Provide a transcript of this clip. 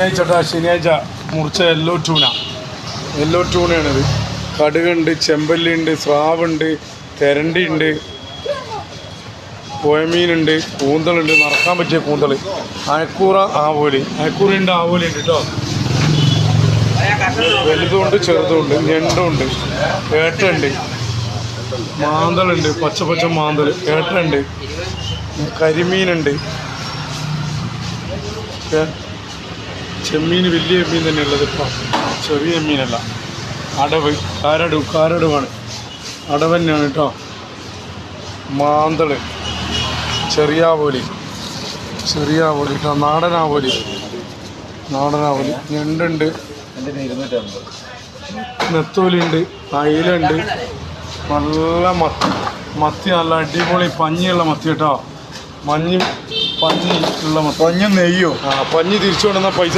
ശനിയാഴ്ച മുറിച്ച യെല്ലോ ട്യൂണയാണിത്. കടുകുണ്ട്, ചെമ്പല്ലിയുണ്ട്, സ്രാവുണ്ട്, തെരണ്ടിയുണ്ട്, പുഴമീനുണ്ട്, കൂന്തലുണ്ട്, നടക്കാൻ പറ്റിയ കൂന്തൽ, അയക്കൂറുണ്ട്, ആവോലിയുണ്ട് കേട്ടോ. വലുതുമുണ്ട്, ചെറുതുമുണ്ട്, ഞണ്ടുണ്ട്, ഏട്ടുണ്ട്, മാന്തലുണ്ട്, പച്ച മാന്തൽ, ഏട്ടുണ്ട്, കരിമീനുണ്ട്, ചെമ്മീൻ വലിയ ചെമ്മീൻ തന്നെയുള്ളത്. ഇപ്പം ചെറിയ ചെമ്മീനല്ല. കാരടുവാണ്, അടവ് തന്നെയാണ് കേട്ടോ. മാന്തൾ, ചെറിയ ആവോലി കേട്ടോ, നാടനാവോലി, ഞണ്ടുണ്ട്, നെത്തോലിയുണ്ട്, അയിലുണ്ട്, നല്ല മത്തി, നല്ല അടിപൊളി പഞ്ഞിയുള്ള മത്തി കേട്ടോ. പഞ്ഞി ഉള്ള മത്തി. പഞ്ഞും നെയ്യോ? പഞ്ഞി തിരിച്ചു കൊണ്ടുവന്ന പൈസ